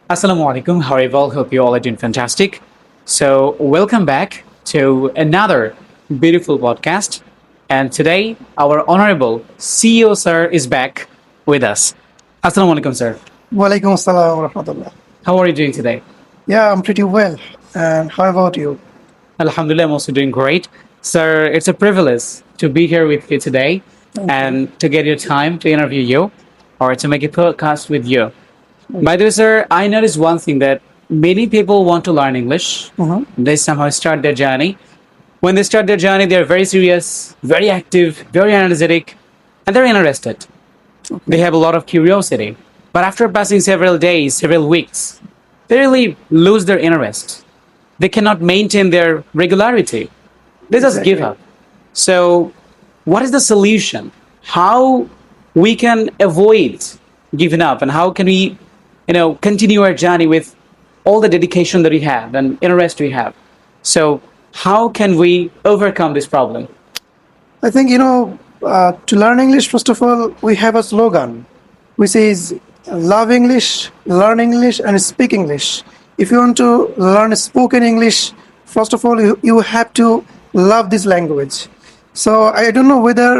Assalamu alaikum. How are you all? Hope you all are doing fantastic. So, welcome back to another beautiful podcast. And today, our honorable CEO sir is back with us. Assalamu alaikum, sir. Walaikum assalam wa rahmatullah. How are you doing today? Yeah, I'm pretty well. And how about you? Alhamdulillah, I'm also doing great. Sir, it's a privilege to be here with you today and to get your time to interview you or to make a podcast with you. By the way, sir, I noticed one thing that many people want to learn English. They somehow start their journey. When they start their journey, they're very serious, very active, very energetic, and they're interested. They have a lot of curiosity. But after passing several days, several weeks, they really lose their interest. They cannot maintain their regularity. They just give Exactly. up. So, what is the solution? How we can avoid giving up, and how can we, continue our journey with all the dedication that we have and interest we have? So, how can we overcome this problem? I think, to learn English, first of all, we have a slogan which is love English, learn English, and speak English. If you want to learn spoken English, first of all, you have to love this language. So I don't know whether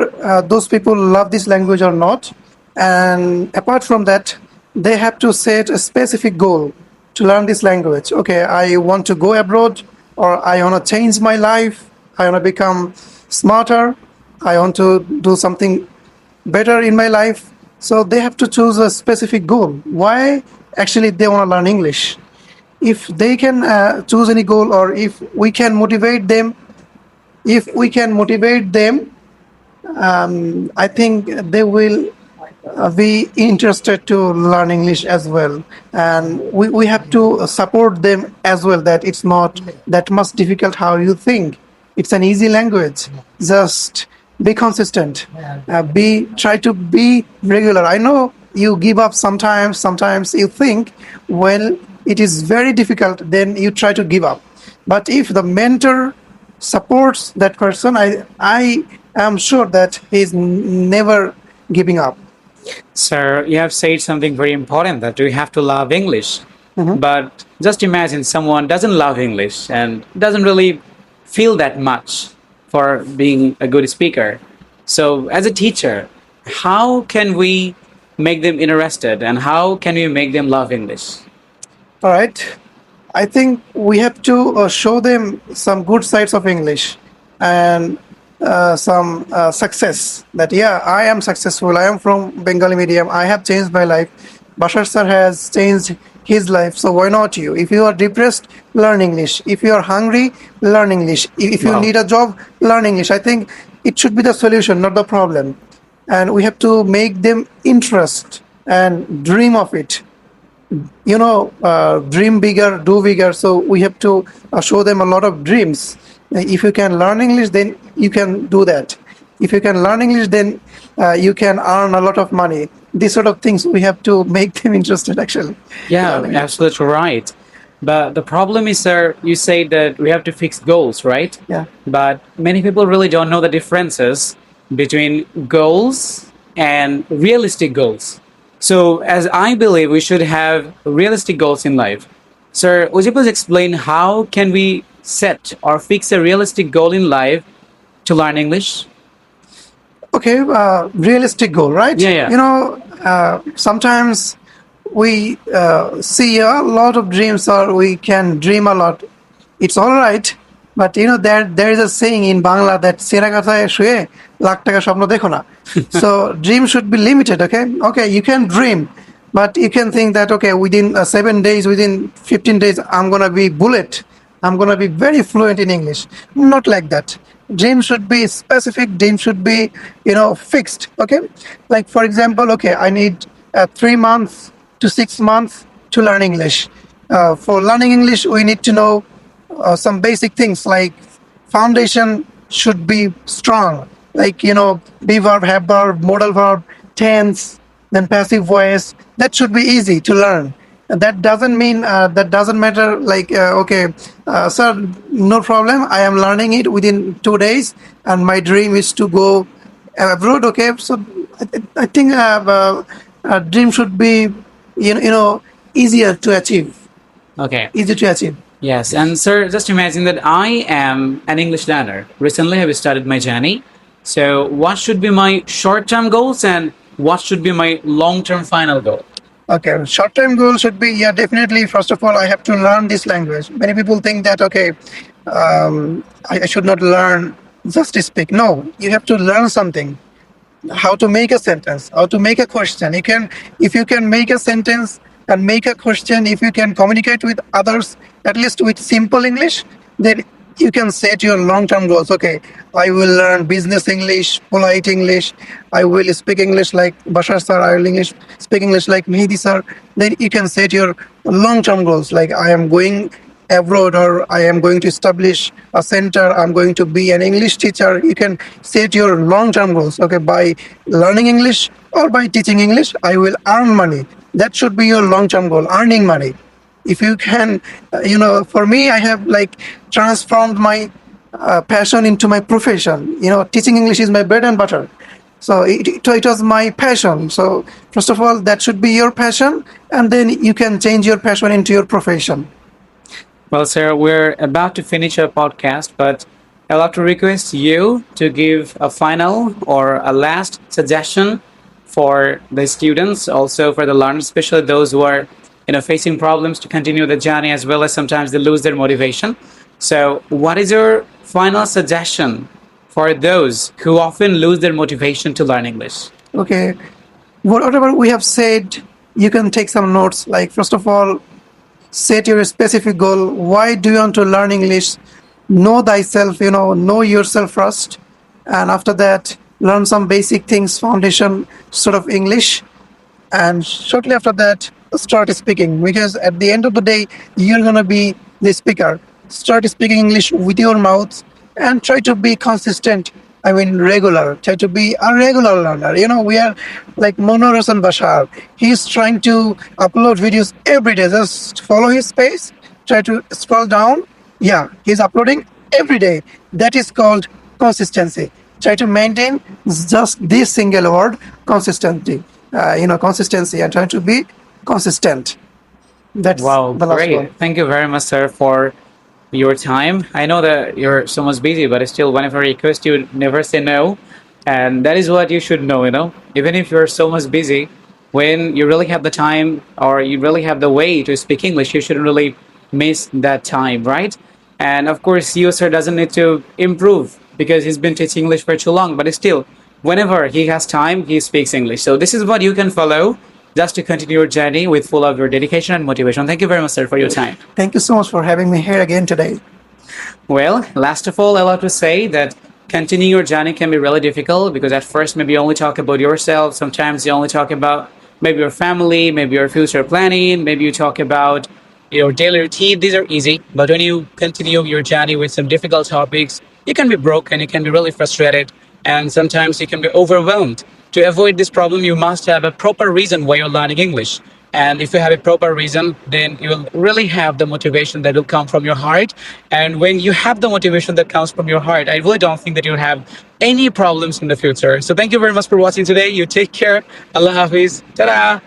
those people love this language or not. And apart from that, they have to set a specific goal to learn this language. Okay, I want to go abroad, or I want to change my life, I want to become smarter, I want to do something better in my life. So they have to choose a specific goal. Why actually they want to learn English? If they can choose any goal, or if we can motivate them, I think they will be interested to learn English as well. And we have to support them as well, that it's not that much difficult how you think. It's an easy language. Just be consistent. Try to be regular. I know you give up sometimes. Sometimes you think, well, it is very difficult. Then you try to give up. But if the mentor supports that person, I am sure that he's never giving up. Sir, you have said something very important that we have to love English. But just imagine someone doesn't love English and doesn't really feel that much for being a good speaker. So, as a teacher, how can we make them interested and how can we make them love English? All right. I think we have to show them some good sides of English, and some success. That yeah, I am successful. I am from Bengali medium. I have changed my life. Bashar sir has changed his life. So why not you? If you are depressed, learn English. If you are hungry, learn English. If you Wow. need a job, learn English. I think it should be the solution, not the problem. And we have to make them interest and dream of it. Dream bigger, do bigger. So we have to show them a lot of dreams. If you can learn English, then you can do that. If you can learn English, then you can earn a lot of money. These sort of things we have to make them interested, actually. Yeah, absolutely right. But the problem is, sir, you say that we have to fix goals, right? Yeah. But many people really don't know the differences between goals and realistic goals. So, as I believe, we should have realistic goals in life. Sir, would you please explain how can we set or fix a realistic goal in life to learn English? Okay, realistic goal, right? Yeah, yeah. Sometimes we see a lot of dreams, or we can dream a lot. It's all right, but there is a saying in Bangla that "Sera kathaye শুয়ে লাখ টাকা স্বপ্ন দেখো না." So dream should be limited. Okay, you can dream, but you can think that okay, within 7 days, within 15 days, I'm gonna be bullet. I'm gonna be very fluent in English. Not like that. Dream should be specific. Dream should be fixed. Okay, like for example, okay, I need 3 months to 6 months to learn English. For learning English, we need to know some basic things like foundation should be strong, like be verb, have verb, modal verb, tense, then passive voice. That should be easy to learn. And that doesn't matter, like okay, sir, no problem, I am learning it within 2 days, and my dream is to go abroad. Okay, so I think dream should be you know easier to achieve. Okay. Easy to achieve. Yes, and sir, just imagine that I am an English learner. Recently, I have started my journey. So, what should be my short-term goals and what should be my long-term final goal? Okay, short-term goal should be, yeah, definitely. First of all, I have to learn this language. Many people think that, okay, I should not learn just to speak. No, you have to learn something. How to make a sentence, how to make a question. You can, if you can make a sentence and make a question, if you can communicate with others, at least with simple English, then you can set your long-term goals. Okay, I will learn business English, polite English. I will speak English like Bashar sir. I will speak English like Mehdi sir. Then you can set your long-term goals. Like I am going abroad, or I am going to establish a center. I'm going to be an English teacher. You can set your long-term goals. Okay, by learning English or by teaching English, I will earn money. That should be your long-term goal, earning money. If you can, for me, I have like transformed my passion into my profession. Teaching English is my bread and butter. So it was my passion. So first of all, that should be your passion, and then you can change your passion into your profession. Well, sir, we're about to finish our podcast, but I'd like to request you to give a final or a last suggestion for the students, also for the learners, especially those who are facing problems to continue the journey, as well as sometimes they lose their motivation. So, what is your final suggestion for those who often lose their motivation to learn English? Okay, whatever we have said, you can take some notes. Like first of all, set your specific goal. Why do you want to learn English? Know thyself, know yourself first, and after that learn some basic things, foundation sort of English, and shortly after that start speaking, because at the end of the day you're going to be the speaker. Start speaking English with your mouth and try to be consistent. I mean, regular. Try to be a regular learner. We are like Monor Hasan Bashar. He's trying to upload videos every day. Just follow his pace. Try to scroll down. Yeah, he's uploading every day. That is called consistency. Try to maintain just this single word, consistency. Consistency, and try to be consistent. That's Wow, the last great. one. Thank you very much, sir, for your time. I know that you're so much busy, but still, whenever I request you, never say no. And that is what you should know. Even if you're so much busy, when you really have the time or you really have the way to speak English, you shouldn't really miss that time, right? And of course, you, sir, doesn't need to improve because he's been teaching English for too long, but still, whenever he has time, he speaks English. So this is what you can follow just to continue your journey with full of your dedication and motivation. Thank you very much, sir, for your time. Thank you so much for having me here again today. Well, last of all, I love to say that continuing your journey can be really difficult because at first maybe you only talk about yourself. Sometimes you only talk about maybe your family, maybe your future planning, maybe you talk about your daily routine. These are easy, but when you continue your journey with some difficult topics, you can be broken, you can be really frustrated, and sometimes you can be overwhelmed. To avoid this problem, you must have a proper reason why you're learning English. And if you have a proper reason, then you will really have the motivation that will come from your heart. And when you have the motivation that comes from your heart, I really don't think that you'll have any problems in the future. So thank you very much for watching today. You take care. Allah Hafiz. Ta-da!